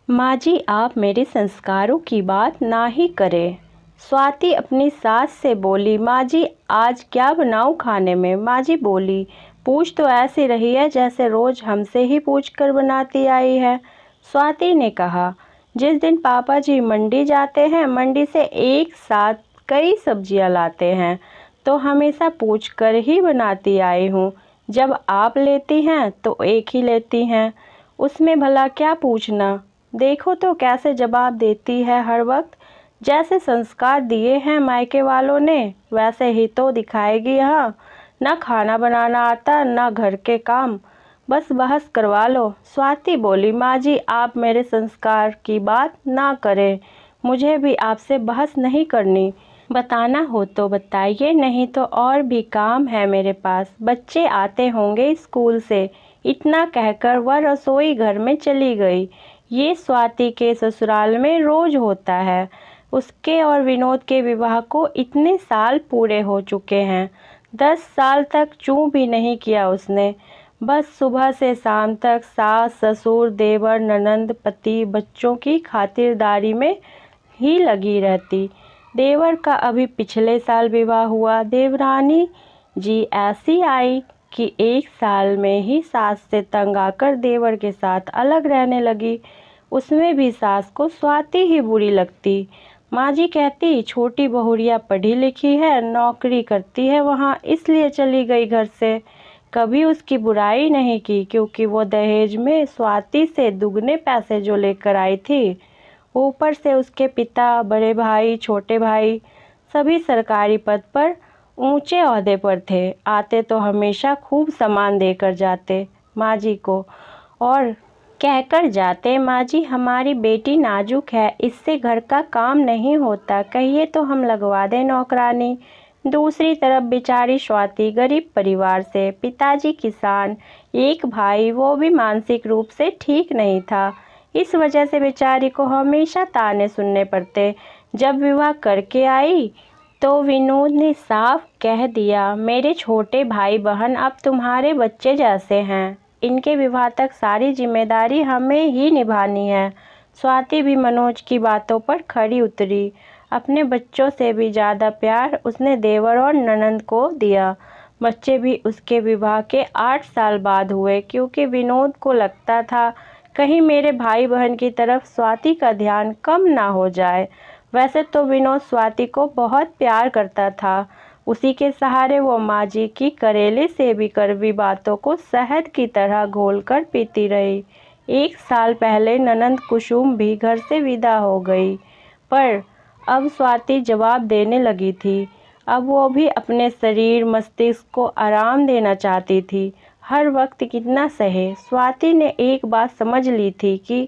माँ जी, आप मेरे संस्कारों की बात ना ही करें। स्वाति अपनी सास से बोली। माँ जी, आज क्या बनाऊँ खाने में? माँ जी बोली, पूछ तो ऐसी रही है जैसे रोज हमसे ही पूछ कर बनाती आई है। स्वाति ने कहा, जिस दिन पापा जी मंडी जाते हैं, मंडी से एक साथ कई सब्जियां लाते हैं, तो हमेशा पूछ कर ही बनाती आई हूँ। जब आप लेती हैं तो एक ही लेती हैं, उसमें भला क्या पूछना। देखो तो कैसे जवाब देती है हर वक्त। जैसे संस्कार दिए हैं मायके वालों ने, वैसे ही तो दिखाएगी यहाँ। ना खाना बनाना आता, ना घर के काम, बस बहस करवा लो। स्वाति बोली, माँ जी, आप मेरे संस्कार की बात ना करें। मुझे भी आपसे बहस नहीं करनी। बताना हो तो बताइए, नहीं तो और भी काम है मेरे पास। बच्चे आते होंगे स्कूल से। इतना कहकर वह रसोई घर में चली गई। ये स्वाति के ससुराल में रोज होता है। उसके और विनोद के विवाह को इतने साल पूरे हो चुके हैं। 10 साल तक चूं भी नहीं किया उसने। बस सुबह से शाम तक सास ससुर देवर ननंद पति बच्चों की खातिरदारी में ही लगी रहती। देवर का अभी पिछले साल विवाह हुआ। देवरानी जी ऐसी आई कि 1 साल में ही सास से तंग आकर देवर के साथ अलग रहने लगी। उसमें भी सास को स्वाति ही बुरी लगती। माँ जी कहती, छोटी बहुरिया पढ़ी लिखी है, नौकरी करती है वहाँ, इसलिए चली गई घर से। कभी उसकी बुराई नहीं की, क्योंकि वो दहेज में स्वाति से दुगने पैसे जो लेकर आई थी। ऊपर से उसके पिता, बड़े भाई, छोटे भाई सभी सरकारी पद पर ऊंचे ओहदे पर थे। आते तो हमेशा खूब सामान देकर जाते माँ जी को, और कहकर जाते, माँ जी, हमारी बेटी नाजुक है, इससे घर का काम नहीं होता, कहिए तो हम लगवा दें नौकरानी। दूसरी तरफ बेचारी स्वाति गरीब परिवार से, पिताजी किसान, एक भाई वो भी मानसिक रूप से ठीक नहीं था। इस वजह से बेचारी को हमेशा ताने सुनने पड़ते। जब विवाह करके आई तो विनोद ने साफ कह दिया, मेरे छोटे भाई बहन अब तुम्हारे बच्चे जैसे हैं, इनके विवाह तक सारी जिम्मेदारी हमें ही निभानी है। स्वाति भी मनोज की बातों पर खड़ी उतरी। अपने बच्चों से भी ज़्यादा प्यार उसने देवर और ननंद को दिया। बच्चे भी उसके विवाह के 8 साल बाद हुए, क्योंकि विनोद को लगता था कहीं मेरे भाई बहन की तरफ स्वाति का ध्यान कम ना हो जाए। वैसे तो विनोद स्वाति को बहुत प्यार करता था। उसी के सहारे वो माँ जी की करेले से भी कड़वी बातों को शहद की तरह घोलकर पीती रही। 1 साल पहले ननंद कुसुम भी घर से विदा हो गई, पर अब स्वाति जवाब देने लगी थी। अब वो भी अपने शरीर मस्तिष्क को आराम देना चाहती थी। हर वक्त कितना सहे। स्वाति ने एक बात समझ ली थी कि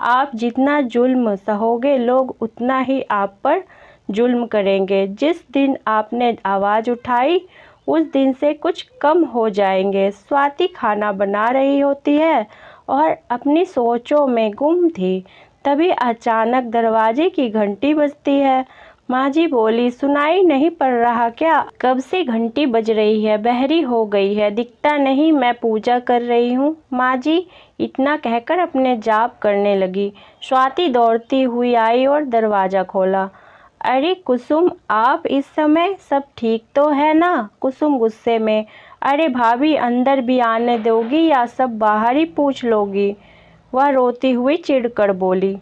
आप जितना जुल्म सहोगे, लोग उतना ही आप पर जुल्म करेंगे। जिस दिन आपने आवाज़ उठाई, उस दिन से कुछ कम हो जाएंगे। स्वाति खाना बना रही होती है और अपनी सोचों में गुम थी। तभी अचानक दरवाजे की घंटी बजती है। माँ जी बोली, सुनाई नहीं पड़ रहा क्या? कब से घंटी बज रही है? बहरी हो गई है, दिखता नहीं, मैं पूजा कर रही हूँ। माँ जी इतना कहकर अपने जाप करने लगी। स्वाति दौड़ती हुई आई और दरवाज़ा खोला। अरे कुसुम, आप इस समय? सब ठीक तो है ना? कुसुम गुस्से में, अरे भाभी, अंदर भी आने दोगी या सब बाहर ही पूछ लोगी? वह रोती हुई चिढ़कर बोली।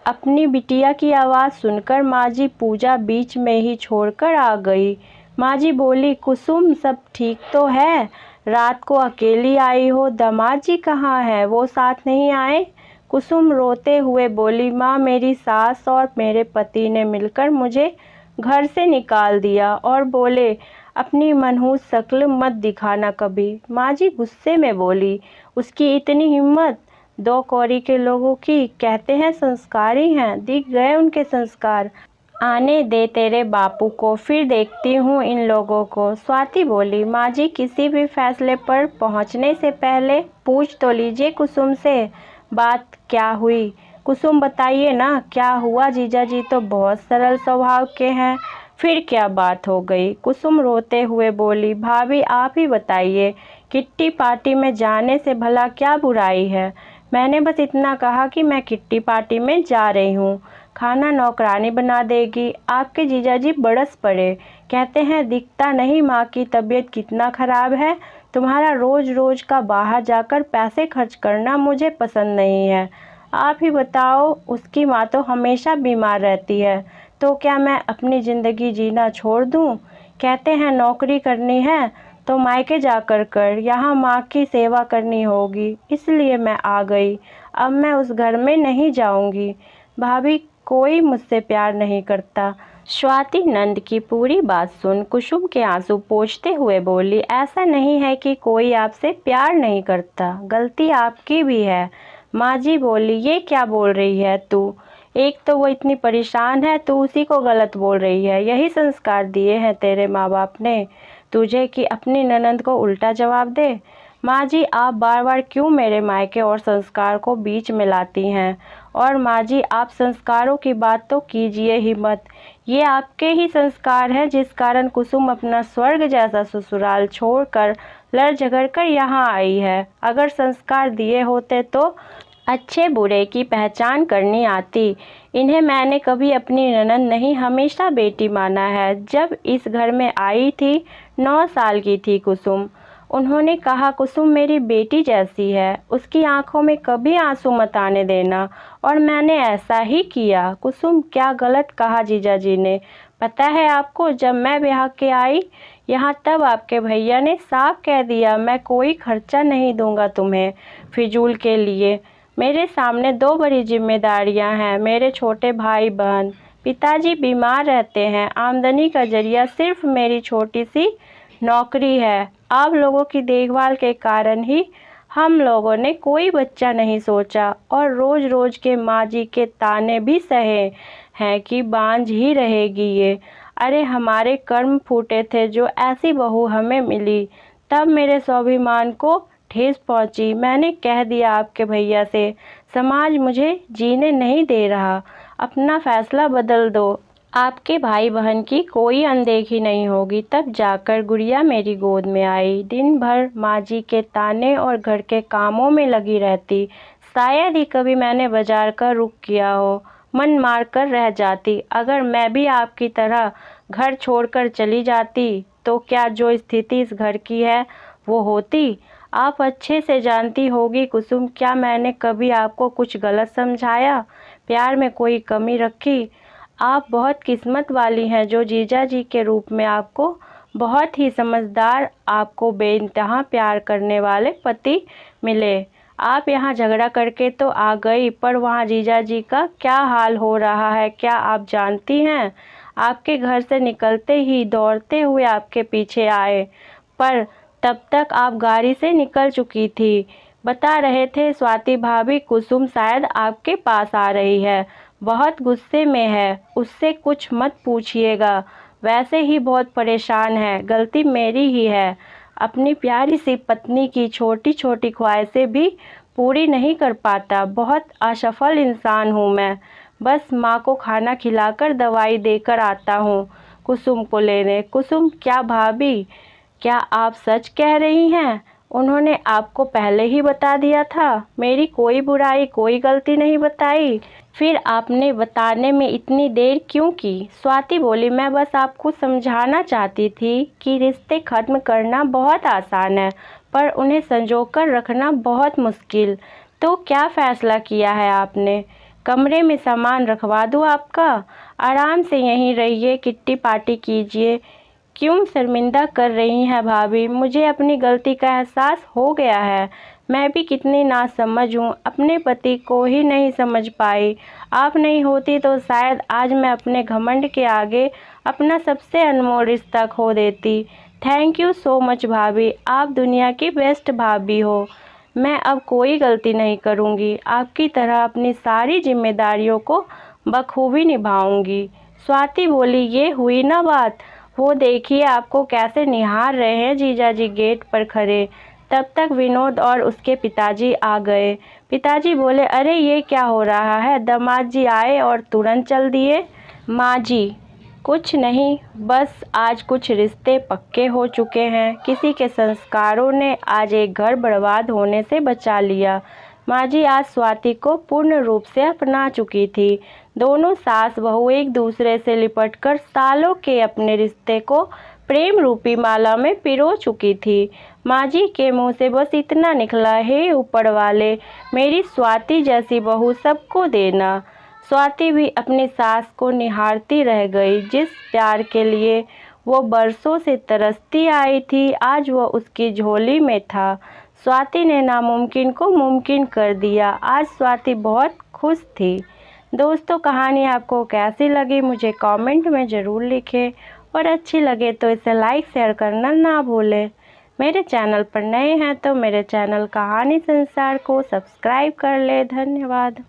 अपनी बिटिया की आवाज़ सुनकर माँ जी पूजा बीच में ही छोड़कर आ गई। माँ जी बोली, कुसुम सब ठीक तो है? रात को अकेली आई हो, दामाद जी कहाँ है? वो साथ नहीं आए? कुसुम रोते हुए बोली, माँ, मेरी सास और मेरे पति ने मिलकर मुझे घर से निकाल दिया और बोले, अपनी मनहूस शक्ल मत दिखाना कभी। माँ जी गुस्से में बोली, उसकी इतनी हिम्मत? 2 कौड़ी के लोगों की, कहते हैं संस्कारी हैं, दिख गए उनके संस्कार। आने दे तेरे बापू को, फिर देखती हूँ इन लोगों को। स्वाति बोली, माँ जी किसी भी फैसले पर पहुँचने से पहले पूछ तो लीजिए कुसुम से, बात क्या हुई? कुसुम बताइए ना, क्या हुआ? जीजा जी तो बहुत सरल स्वभाव के हैं, फिर क्या बात हो गई? कुसुम रोते हुए बोली, भाभी आप ही बताइए, किट्टी पार्टी में जाने से भला क्या बुराई है? मैंने बस इतना कहा कि मैं किट्टी पार्टी में जा रही हूँ, खाना नौकरानी बना देगी। आपके जीजाजी बरस पड़े, कहते हैं दिखता नहीं माँ की तबीयत कितना ख़राब है। तुम्हारा रोज़ रोज़ का बाहर जाकर पैसे खर्च करना मुझे पसंद नहीं है। आप ही बताओ, उसकी माँ तो हमेशा बीमार रहती है, तो क्या मैं अपनी ज़िंदगी जीना छोड़ दूँ? कहते हैं नौकरी करनी है तो मायके जाकर कर, यहाँ माँ की सेवा करनी होगी, इसलिए मैं आ गई। अब मैं उस घर में नहीं जाऊँगी। भाभी, कोई मुझसे प्यार नहीं करता। स्वाति नंद की पूरी बात सुन कुसुम के आंसू पोंछते हुए बोली, ऐसा नहीं है कि कोई आपसे प्यार नहीं करता, गलती आपकी भी है। माँ जी बोली, ये क्या बोल रही है तू? एक तो वो इतनी परेशान है, तू उसी को गलत बोल रही है। यही संस्कार दिए हैं तेरे माँ बाप ने तुझे कि अपनी ननंद को उल्टा जवाब दे। माँ जी, आप बार बार क्यों मेरे मायके और संस्कार को बीच में लाती हैं? और माँ जी, आप संस्कारों की बात तो कीजिए ही मत। ये आपके ही संस्कार हैं जिस कारण कुसुम अपना स्वर्ग जैसा ससुराल छोड़कर लड़ झगड़ कर यहाँ आई है। अगर संस्कार दिए होते तो अच्छे बुरे की पहचान करनी आती। इन्हें मैंने कभी अपनी ननंद नहीं, हमेशा बेटी माना है। जब इस घर में आई थी 9 साल की थी कुसुम। उन्होंने कहा कुसुम मेरी बेटी जैसी है, उसकी आंखों में कभी आंसू मत आने देना, और मैंने ऐसा ही किया। कुसुम, क्या गलत कहा जीजाजी ने? पता है आपको, जब मैं ब्याह के आई यहाँ तब आपके भैया ने साफ कह दिया मैं कोई खर्चा नहीं दूंगा तुम्हें फिजूल के लिए। मेरे सामने 2 बड़ी जिम्मेदारियां हैं, मेरे छोटे भाई बहन। पिताजी बीमार रहते हैं, आमदनी का जरिया सिर्फ मेरी छोटी सी नौकरी है। आप लोगों की देखभाल के कारण ही हम लोगों ने कोई बच्चा नहीं सोचा, और रोज़ रोज़ के माँ जी के ताने भी सहे हैं कि बांझ ही रहेगी ये। अरे हमारे कर्म फूटे थे जो ऐसी बहू हमें मिली। तब मेरे स्वाभिमान को ठेस पहुंची। मैंने कह दिया आपके भैया से, समाज मुझे जीने नहीं दे रहा, अपना फैसला बदल दो। आपके भाई बहन की कोई अनदेखी नहीं होगी। तब जाकर गुड़िया मेरी गोद में आई। दिन भर माँ जी के ताने और घर के कामों में लगी रहती। शायद ही कभी मैंने बाजार का रुख किया हो, मन मार कर रह जाती। अगर मैं भी आपकी तरह घर छोड़कर चली जाती तो क्या जो स्थिति इस घर की है वो होती? आप अच्छे से जानती होगी कुसुम, क्या मैंने कभी आपको कुछ गलत समझाया, प्यार में कोई कमी रखी? आप बहुत किस्मत वाली हैं जो जीजा जी के रूप में आपको बहुत ही समझदार, आपको बेइंतहा प्यार करने वाले पति मिले। आप यहाँ झगड़ा करके तो आ गई, पर वहाँ जीजा जी का क्या हाल हो रहा है क्या आप जानती हैं? आपके घर से निकलते ही दौड़ते हुए आपके पीछे आए, पर तब तक आप गाड़ी से निकल चुकी थी। बता रहे थे स्वाति भाभी, कुसुम शायद आपके पास आ रही है, बहुत गुस्से में है, उससे कुछ मत पूछिएगा, वैसे ही बहुत परेशान है, गलती मेरी ही है। अपनी प्यारी सी पत्नी की छोटी छोटी ख्वाहिशें भी पूरी नहीं कर पाता, बहुत असफल इंसान हूँ मैं। बस माँ को खाना खिलाकर दवाई देकर आता हूँ कुसुम को लेने। कुसुम, क्या भाभी, क्या आप सच कह रही हैं? उन्होंने आपको पहले ही बता दिया था? मेरी कोई बुराई, कोई गलती नहीं बताई, फिर आपने बताने में इतनी देर क्यों की? स्वाति बोली, मैं बस आपको समझाना चाहती थी कि रिश्ते ख़त्म करना बहुत आसान है, पर उन्हें संजोकर रखना बहुत मुश्किल। तो क्या फ़ैसला किया है आपने? कमरे में सामान रखवा दूँ आपका? आराम से यहीं रहिए, किट्टी पार्टी कीजिए। क्यों शर्मिंदा कर रही हैं भाभी? मुझे अपनी गलती का एहसास हो गया है। मैं भी कितनी नासमझ हूँ, अपने पति को ही नहीं समझ पाई। आप नहीं होती तो शायद आज मैं अपने घमंड के आगे अपना सबसे अनमोल रिश्ता खो देती। थैंक यू सो मच भाभी, आप दुनिया की बेस्ट भाभी हो। मैं अब कोई गलती नहीं करूँगी, आपकी तरह अपनी सारी जिम्मेदारियों को बखूबी निभाऊंगी। स्वाति बोली, ये हुई ना बात। वो देखिए आपको कैसे निहार रहे हैं जीजाजी गेट पर खड़े। तब तक विनोद और उसके पिताजी आ गए। पिताजी बोले, अरे ये क्या हो रहा है? दामाद जी आए और तुरंत चल दिए। माँ जी, कुछ नहीं, बस आज कुछ रिश्ते पक्के हो चुके हैं। किसी के संस्कारों ने आज एक घर बर्बाद होने से बचा लिया। माँ जी आज स्वाति को पूर्ण रूप से अपना चुकी थी। दोनों सास बहू एक दूसरे से लिपटकर सालों के अपने रिश्ते को प्रेम रूपी माला में पिरो चुकी थी। माँ जी के मुंह से बस इतना निकला, हे ऊपर वाले, मेरी स्वाति जैसी बहू सबको देना। स्वाति भी अपनी सास को निहारती रह गई। जिस प्यार के लिए वो बरसों से तरसती आई थी, आज वो उसकी झोली में था। स्वाति ने नामुमकिन को मुमकिन कर दिया। आज स्वाति बहुत खुश थी। दोस्तों, कहानी आपको कैसी लगी मुझे कमेंट में ज़रूर लिखें और अच्छी लगे तो इसे लाइक शेयर करना ना भूलें। मेरे चैनल पर नए हैं तो मेरे चैनल कहानी संसार को सब्सक्राइब कर ले। धन्यवाद।